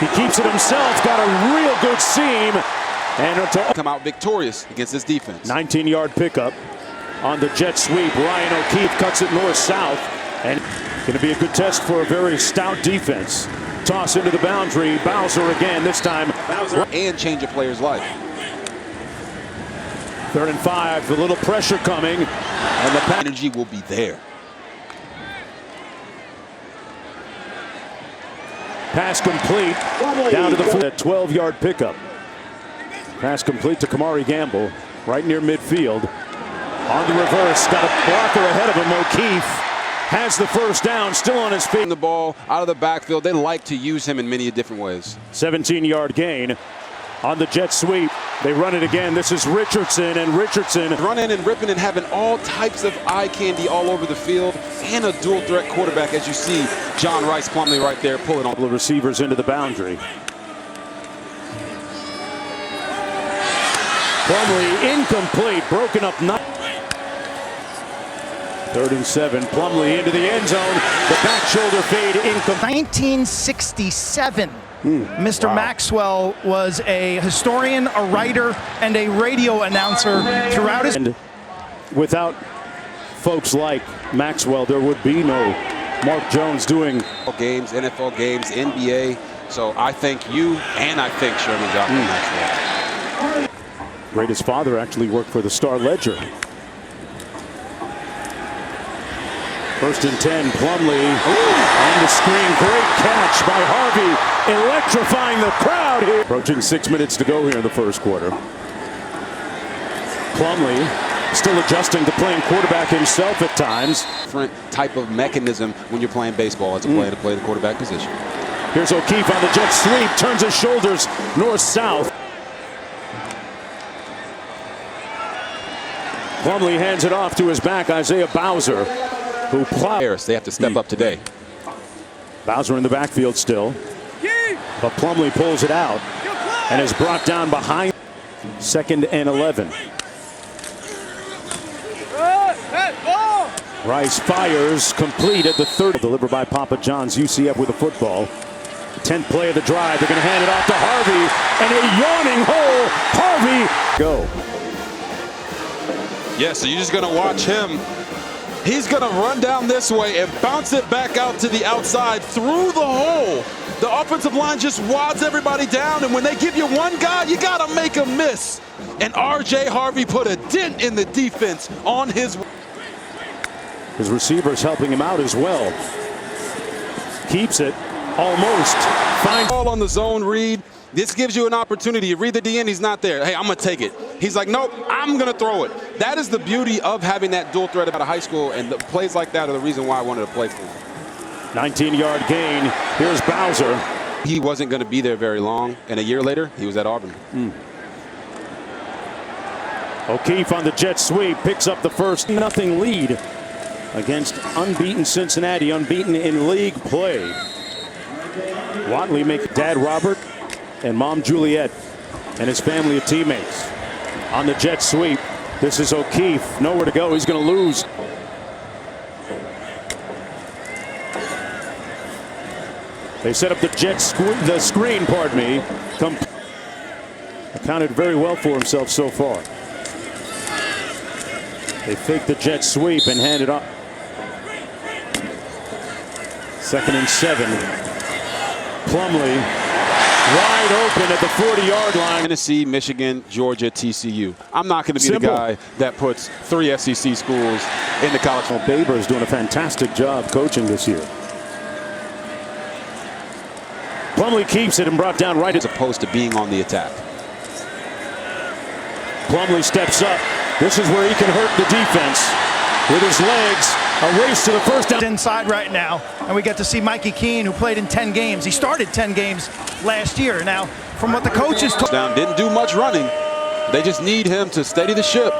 He keeps it himself, got a real good seam. And to come out victorious against this defense. 19-yard pickup on the jet sweep. Ryan O'Keefe cuts it north-south. And going to be a good test for a very stout defense. Toss into the boundary. Bowser again, this time. And change a player's life. 3rd and 5, a little pressure coming. And the energy will be there. Pass complete. Down to the 12-yard pickup. Pass complete to Kamari Gamble. Right near midfield. On the reverse. Got a blocker ahead of him. O'Keefe has the first down, still on his feet. The ball out of the backfield. They like to use him in many different ways. 17-yard gain on the jet sweep. They run it again. This is Richardson, and Richardson running and ripping and having all types of eye candy all over the field, and a dual threat quarterback, as you see John Rice Plumlee right there pulling on the receivers into the boundary. Plumlee incomplete, broken up. 3rd and 7. Plumlee into the end zone. The back shoulder fade incomplete. 1967. Mr. Wow. Maxwell was a historian, a writer, and a radio announcer throughout his. And without folks like Maxwell, there would be no Mark Jones doing games, NFL games, NBA. So I thank you, and I thank Sherman Johnson Maxwell. His father actually worked for the Star-Ledger. 1st and 10, Plumlee on the screen. Great catch by Harvey, electrifying the crowd here. Approaching 6 minutes to go here in the first quarter. Plumlee still adjusting to playing quarterback himself at times. Different type of mechanism when you're playing baseball as a player to play the quarterback position. Here's O'Keefe on the jet sweep, turns his shoulders north-south. Plumlee hands it off to his back, Isaiah Bowser, who plows. They have to step up today. Bowser in the backfield still, but Plumlee pulls it out and is brought down behind. 2nd and 11. Rice fires, complete at the 30. Delivered by Papa John's. UCF with the football. 10th play of the drive. They're going to hand it off to Harvey, and a yawning hole. Harvey, go. Yeah, so you're just going to watch him. He's going to run down this way and bounce it back out to the outside through the hole. The offensive line just wads everybody down, and when they give you one guy, you got to make a miss. And R.J. Harvey put a dent in the defense on his receivers helping him out as well. Keeps it almost. Finds ball on the zone read. This gives you an opportunity. You read the DN, he's not there. Hey, I'm going to take it. He's like, nope, I'm going to throw it. That is the beauty of having that dual threat out of high school, and the plays like that are the reason why I wanted to play for him. 19-yard gain. Here's Bowser. He wasn't going to be there very long, and a year later, he was at Auburn. O'Keefe on the jet sweep picks up the 1-0 lead against unbeaten Cincinnati, unbeaten in league play. Watley makes Dad Robert and Mom Juliet and his family of teammates on the jet sweep. This is O'Keefe, nowhere to go. He's going to lose. They set up the the screen, pardon me. Accounted very well for himself so far. They fake the jet sweep and hand it off. 2nd and 7. Plumlee wide open at the 40-yard line. Tennessee, Michigan, Georgia, TCU. I'm not going to be the guy that puts 3 SEC schools in the college. Well, Baber is doing a fantastic job coaching this year. Plumlee keeps it and brought down right as opposed to being on the attack. Plumlee steps up. This is where he can hurt the defense with his legs. A race to the first down. Inside right now, and we get to see Mikey Keene, who played in 10 games. He started 10 games last year. Now, from what the coaches told down, didn't do much running. They just need him to steady the ship.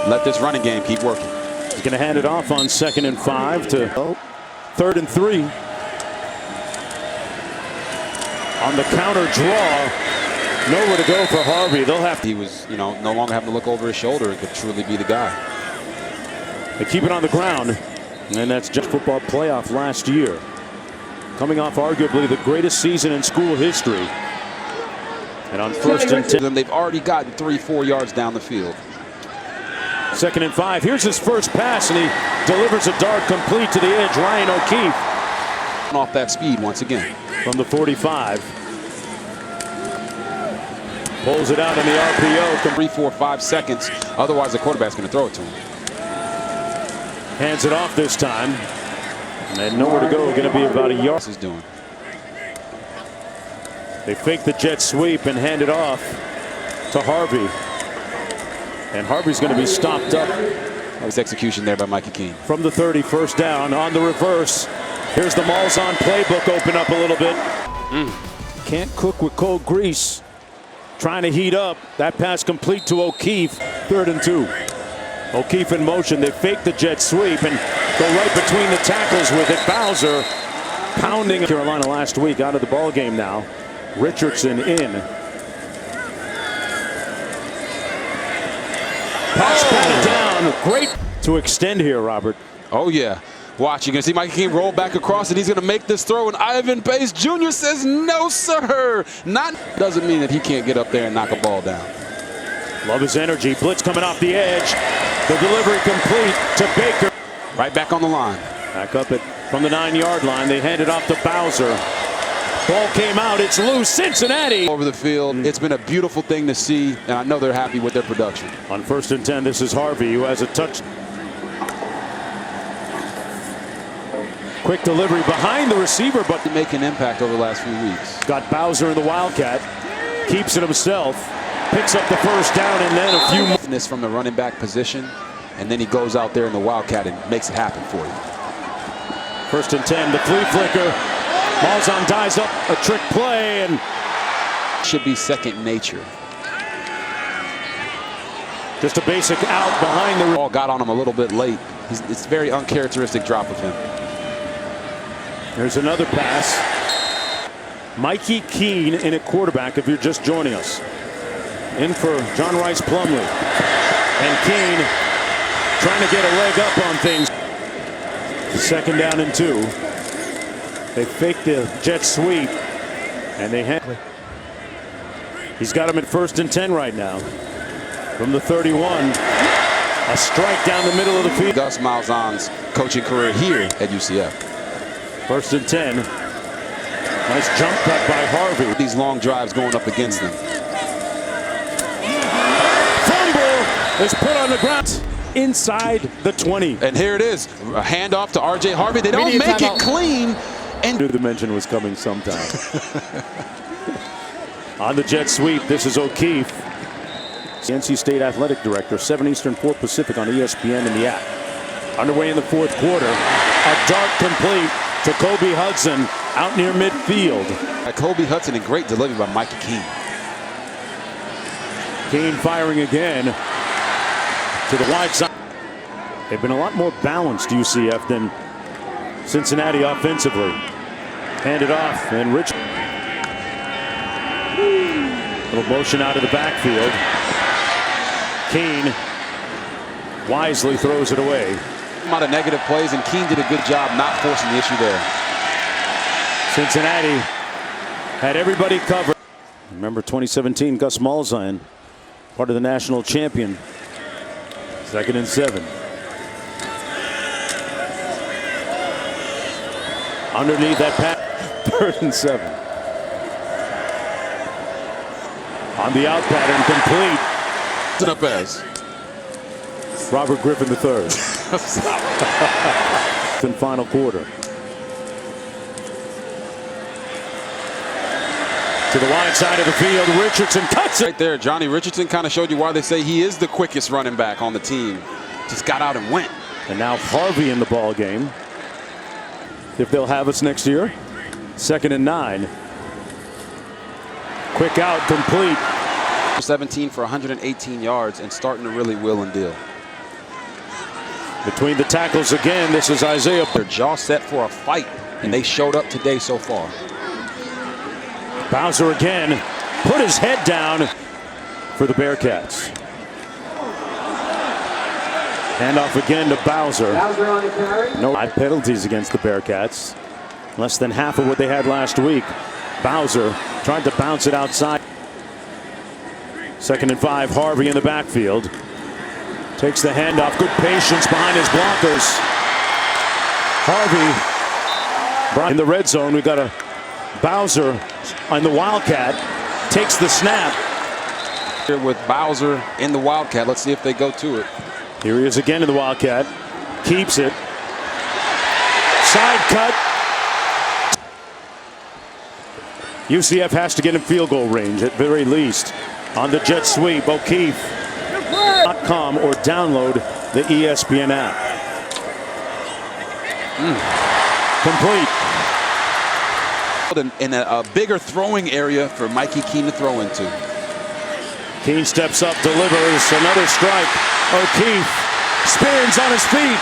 Let this running game keep working. He's going to hand it off on 2nd and 5 to 3rd and 3. On the counter draw, nowhere to go for Harvey. They'll have to. He was, no longer having to look over his shoulder and could truly be the guy. They keep it on the ground, and that's just football playoff last year. coming off arguably the greatest season in school history. And on 1st and 10, they've already gotten 3-4 yards down the field. 2nd and 5. Here's his first pass, and he delivers a dart complete to the edge. Ryan O'Keefe Off that speed once again. from the 45. Pulls it out in the RPO. 3, 4, 5 seconds. Otherwise, the quarterback's going to throw it to him. Hands it off this time. And nowhere to go. Going to be about a yard. He's doing. They fake the jet sweep and hand it off to Harvey. And Harvey's going to be stopped up. Nice execution there by Mikey Keene. From the 30, first down on the reverse. Here's the Malzahn playbook open up a little bit. Can't cook with cold grease. Trying to heat up. That pass complete to O'Keefe. 3rd and 2. O'Keefe in motion. They fake the jet sweep and go right between the tackles with it. Bowser pounding Carolina last week, out of the ball game now. Richardson in. Pass batted down. Great to extend here, Robert. Oh, yeah. Watch, you're going to see Mikey Keene roll back across, and he's going to make this throw, and Ivan Pace Jr. says, no, sir. Not doesn't mean that he can't get up there and knock a ball down. Love his energy. Blitz coming off the edge. The delivery complete to Baker. Right back on the line. Back up from the 9-yard line. They hand it off to Bowser. Ball came out. It's loose. Cincinnati. Over the field. It's been a beautiful thing to see, and I know they're happy with their production. On 1st and 10, this is Harvey, who has a touch. Quick delivery behind the receiver, but To make an impact over the last few weeks. got Bowser in the Wildcat. Keeps it himself. Picks up the first down, and then a few more. This from the running back position, and then he goes out there in the Wildcat and makes it happen for you. 1st and 10, the flea flicker. Malzahn dies up a trick play, and Should be second nature. just a basic out behind the. Ball got on him a little bit late. It's a very uncharacteristic drop of him. There's another pass. Mikey Keene in at quarterback if you're just joining us. In for John Rice Plumlee. And Keene trying to get a leg up on things. 2nd down and 2. They fake the jet sweep. And they hand. He's got him at 1st and 10 right now. From the 31. A strike down the middle of the field. Gus Malzahn's coaching career here at UCF. 1st and 10. Nice jump cut by Harvey. These long drives going up against them. Fumble is put on the ground inside the 20. And here it is. A handoff to R.J. Harvey. They don't make it clean. And Knew the mention was coming sometime. On the jet sweep, this is O'Keefe. The NC State Athletic Director, 7 Eastern, 4 Pacific on ESPN and the app. Underway in the 4th quarter. A dart complete to Kobe Hudson out near midfield. Kobe Hudson, and great delivery by Mikey Keene. Keene firing again to the wide side. They've been a lot more balanced, UCF, than Cincinnati offensively. Handed off, and Rich. Little motion out of the backfield. Keene wisely throws it away. A lot of negative plays, and Keene did a good job not forcing the issue there. Cincinnati had everybody covered. Remember 2017, Gus Malzahn, part of the national champion. 2nd and 7. Underneath that pass, 3rd and 7. On the out pattern, complete. Up as Robert Griffin III. In final quarter. To the wide side of the field, Richardson cuts it. right there. Johnny Richardson kind of showed you why they say he is the quickest running back on the team. Just got out and went. And now Harvey in the ball game. If they'll have us next year. 2nd and 9. Quick out, complete. 17 for 118 yards and starting to really wheel and deal. Between the tackles again, this is Isaiah. Their jaw set for a fight, and they showed up today so far. Bowser again, put his head down for the Bearcats. Handoff again to Bowser. Bowser on the carry. No penalties against the Bearcats. Less than half of what they had last week. Bowser tried to bounce it outside. 2nd and 5. Harvey in the backfield. Takes the handoff. Good patience behind his blockers. Harvey in the red zone. We've got a Bowser on the Wildcat. Takes the snap. Here with Bowser in the Wildcat. Let's see if they go to it. Here he is again in the Wildcat. Keeps it. Side cut. UCF has to get in field goal range at very least. On the jet sweep, O'Keefe.com or download the ESPN app. Complete. In a bigger throwing area for Mikey Keene to throw into. Keene steps up, delivers another strike. O'Keefe spins on his feet.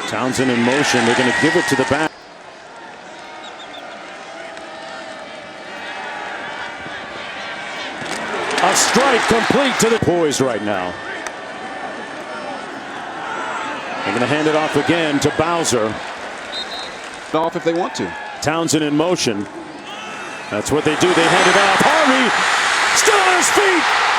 Townsend in motion. They're going to give it to the back. A strike complete to the poise right now. They're going to hand it off again to Bowser. Off if they want to. Townsend in motion. That's what they do. They hand it off. Harvey still on his feet.